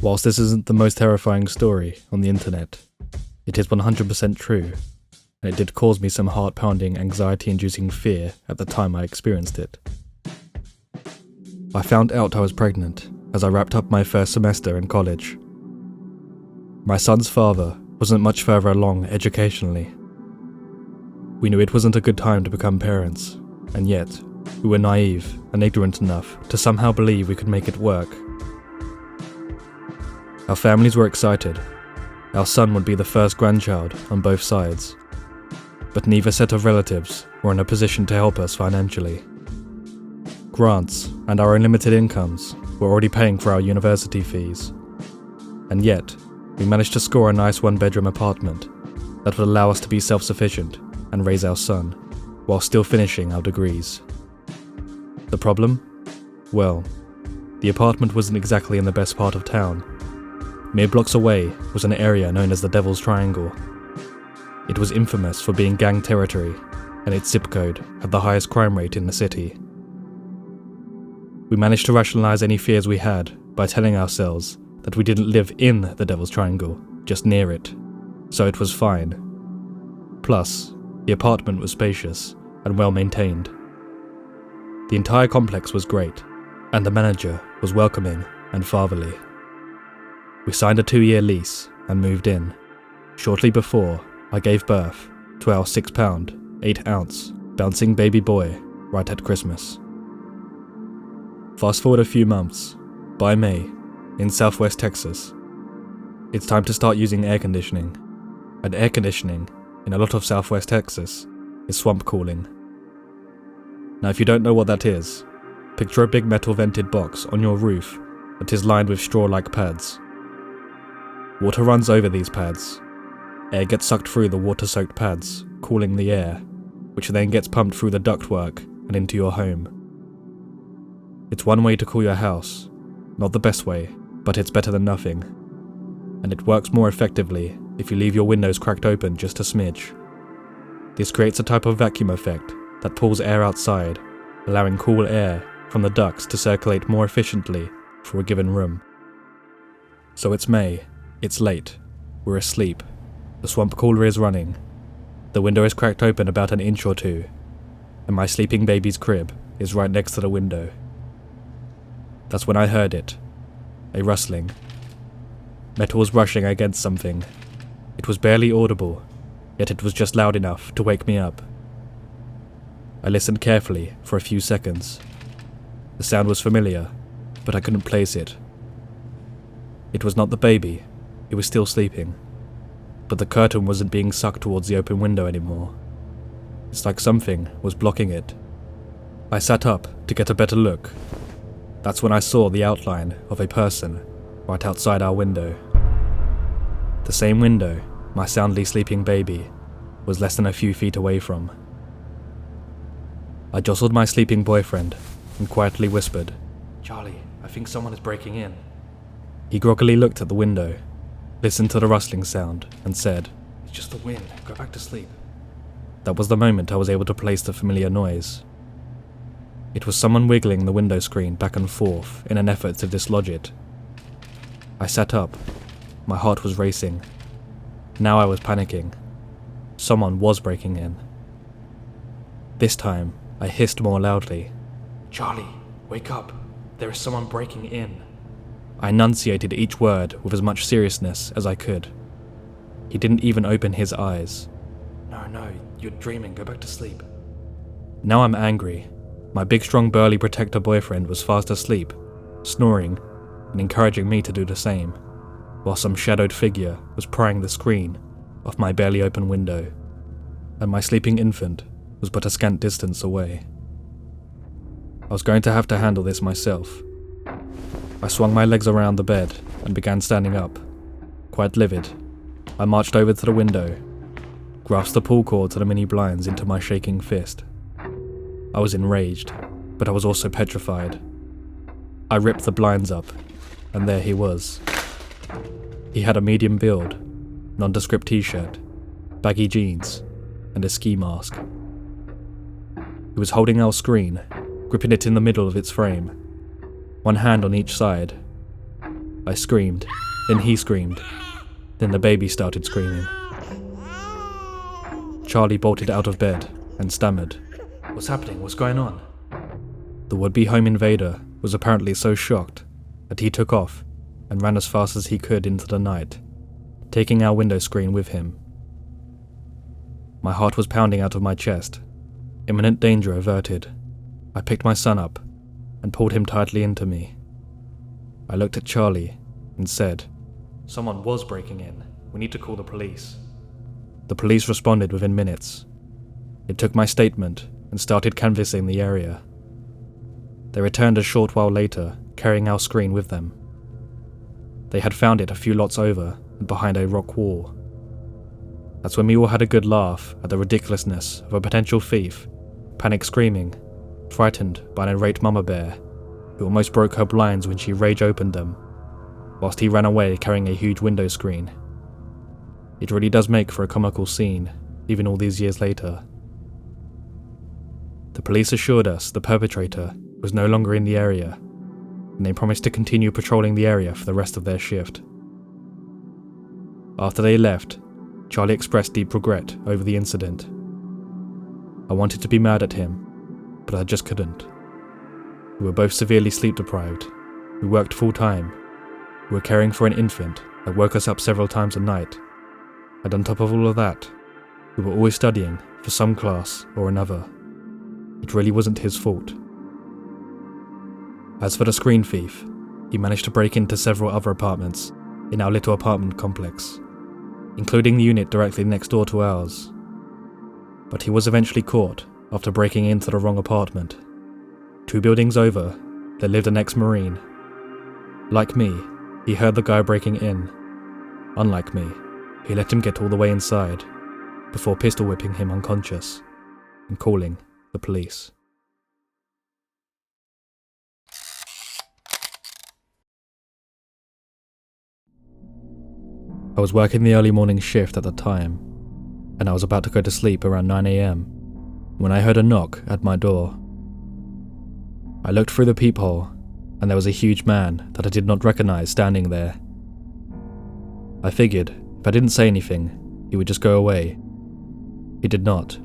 Whilst this isn't the most terrifying story on the internet, it is 100% true, and it did cause me some heart-pounding, anxiety-inducing fear at the time I experienced it. I found out I was pregnant as I wrapped up my first semester in college. My son's father wasn't much further along educationally. We knew it wasn't a good time to become parents, and yet we were naive and ignorant enough to somehow believe we could make it work. Our families were excited. Our son would be the first grandchild on both sides, but neither set of relatives were in a position to help us financially. Grants and our unlimited incomes were already paying for our university fees, and yet we managed to score a nice one-bedroom apartment that would allow us to be self-sufficient and raise our son, while still finishing our degrees. The problem? Well, the apartment wasn't exactly in the best part of town. Mere blocks away was an area known as the Devil's Triangle. It was infamous for being gang territory, and its zip code had the highest crime rate in the city. We managed to rationalize any fears we had by telling ourselves that we didn't live in the Devil's Triangle, just near it, so it was fine. Plus, the apartment was spacious and well maintained. The entire complex was great, and the manager was welcoming and fatherly. We signed a 2-year lease and moved in, shortly before I gave birth to our 6-pound, 8-ounce bouncing baby boy right at Christmas. Fast forward a few months, by May, in southwest Texas, it's time to start using air conditioning. And air conditioning in a lot of southwest Texas is swamp cooling. Now if you don't know what that is, picture a big metal vented box on your roof that is lined with straw-like pads. Water runs over these pads. Air gets sucked through the water-soaked pads, cooling the air, which then gets pumped through the ductwork and into your home. It's one way to cool your house, not the best way, but it's better than nothing. And it works more effectively if you leave your windows cracked open just a smidge. This creates a type of vacuum effect that pulls air outside, allowing cool air from the ducts to circulate more efficiently for a given room. So it's May. It's late. We're asleep. The swamp cooler is running. The window is cracked open about an inch or two, and my sleeping baby's crib is right next to the window. That's when I heard it. A rustling. Metal was brushing against something. It was barely audible, yet it was just loud enough to wake me up. I listened carefully for a few seconds. The sound was familiar, but I couldn't place it. It was not the baby. It was still sleeping, but the curtain wasn't being sucked towards the open window anymore. It's like something was blocking it. I sat up to get a better look. That's when I saw the outline of a person right outside our window. The same window my soundly sleeping baby was less than a few feet away from. I jostled my sleeping boyfriend and quietly whispered, "Charlie, I think someone is breaking in." He groggily looked at the window, listened to the rustling sound, and said, "It's just the wind, go back to sleep." That was the moment I was able to place the familiar noise. It was someone wiggling the window screen back and forth in an effort to dislodge it. I sat up. My heart was racing. Now I was panicking. Someone was breaking in. This time, I hissed more loudly. "Charlie, wake up. There is someone breaking in." I enunciated each word with as much seriousness as I could. He didn't even open his eyes. No, you're dreaming, go back to sleep." Now I'm angry. My big strong burly protector boyfriend was fast asleep, snoring, and encouraging me to do the same, while some shadowed figure was prying the screen off my barely open window, and my sleeping infant was but a scant distance away. I was going to have to handle this myself. I swung my legs around the bed and began standing up. Quite livid, I marched over to the window, grasped the pull cord to the mini blinds into my shaking fist. I was enraged, but I was also petrified. I ripped the blinds up, and there he was. He had a medium build, nondescript t-shirt, baggy jeans, and a ski mask. He was holding our screen, gripping it in the middle of its frame, one hand on each side. I screamed, then he screamed, then the baby started screaming. Charlie bolted out of bed and stammered, "What's happening? What's going on?" The would-be home invader was apparently so shocked that he took off and ran as fast as he could into the night, taking our window screen with him. My heart was pounding out of my chest. Imminent danger averted. I picked my son up and pulled him tightly into me. I looked at Charlie and said, "Someone was breaking in. We need to call the police." The police responded within minutes. It took my statement and started canvassing the area. They returned a short while later, carrying our screen with them. They had found it a few lots over and behind a rock wall. That's when we all had a good laugh at the ridiculousness of a potential thief, panic screaming, frightened by an irate mama bear who almost broke her blinds when she rage opened them, whilst he ran away carrying a huge window screen. It really does make for a comical scene, even all these years later. The police assured us the perpetrator was no longer in the area, and they promised to continue patrolling the area for the rest of their shift. After they left, Charlie expressed deep regret over the incident. I wanted to be mad at him, but I just couldn't. We were both severely sleep deprived. We worked full time. We were caring for an infant that woke us up several times a night. And on top of all of that, we were always studying for some class or another. It really wasn't his fault. As for the screen thief, he managed to break into several other apartments in our little apartment complex, including the unit directly next door to ours. But he was eventually caught after breaking into the wrong apartment. 2 buildings over, there lived an ex-Marine. Like me, he heard the guy breaking in. Unlike me, he let him get all the way inside, before pistol whipping him unconscious and calling the police. I was working the early morning shift at the time, and I was about to go to sleep around 9 AM, when I heard a knock at my door. I looked through the peephole, and there was a huge man that I did not recognize standing there. I figured if I didn't say anything, he would just go away. He did not.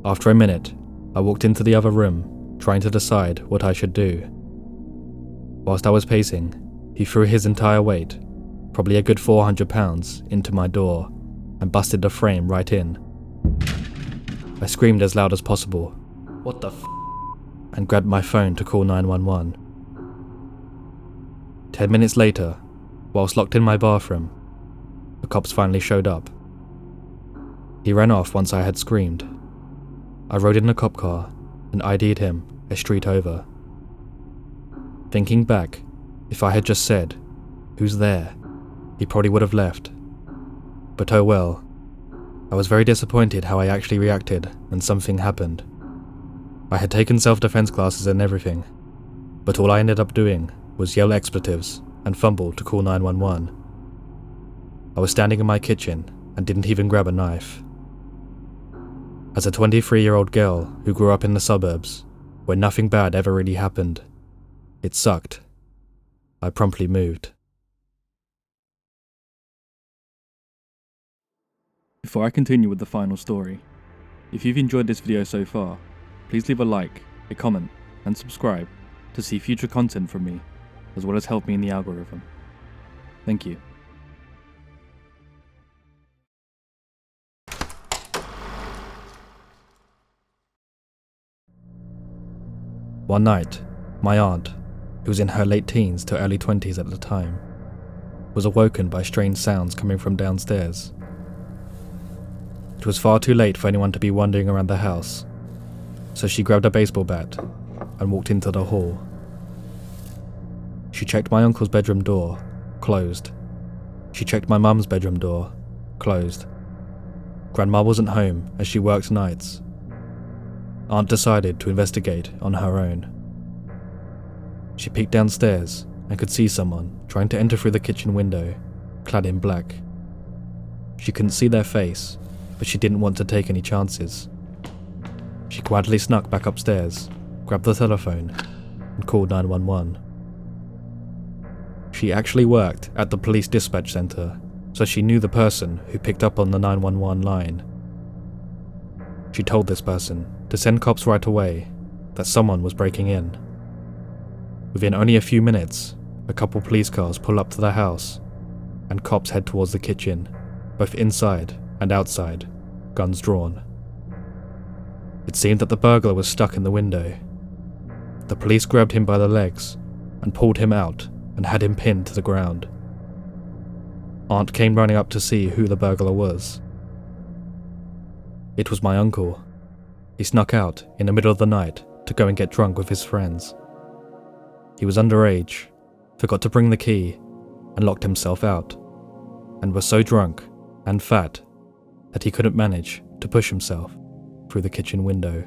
After a minute, I walked into the other room, trying to decide what I should do. Whilst I was pacing, he threw his entire weight, probably a good 400 pounds, into my door and busted the frame right in. I screamed as loud as possible, "What the f***?" and grabbed my phone to call 911. 10 minutes later, whilst locked in my bathroom, the cops finally showed up. He ran off once I had screamed. I rode in a cop car and ID'd him a street over. Thinking back, if I had just said, "Who's there?" he probably would have left. But oh well. I was very disappointed how I actually reacted when something happened. I had taken self-defense classes and everything, but all I ended up doing was yell expletives and fumble to call 911. I was standing in my kitchen and didn't even grab a knife. As a 23-year-old girl who grew up in the suburbs, where nothing bad ever really happened, it sucked. I promptly moved. Before I continue with the final story, if you've enjoyed this video so far, please leave a like, a comment, and subscribe to see future content from me, as well as help me in the algorithm. Thank you. One night, my aunt, who was in her late teens to early 20s at the time, was awoken by strange sounds coming from downstairs. It was far too late for anyone to be wandering around the house, so she grabbed a baseball bat and walked into the hall. She checked my uncle's bedroom door, closed. She checked my mum's bedroom door, closed. Grandma wasn't home as she worked nights. Aunt decided to investigate on her own. She peeked downstairs and could see someone trying to enter through the kitchen window, clad in black. She couldn't see their face, but she didn't want to take any chances. She quietly snuck back upstairs, grabbed the telephone, and called 911. She actually worked at the police dispatch center, so she knew the person who picked up on the 911 line. She told this person to send cops right away, that someone was breaking in. Within only a few minutes, a couple police cars pull up to the house, and cops head towards the kitchen, both inside and outside, guns drawn. It seemed that the burglar was stuck in the window. The police grabbed him by the legs and pulled him out and had him pinned to the ground. Aunt came running up to see who the burglar was. It was my uncle. He snuck out in the middle of the night to go and get drunk with his friends. He was underage, forgot to bring the key, and locked himself out, and was so drunk and fat that he couldn't manage to push himself through the kitchen window.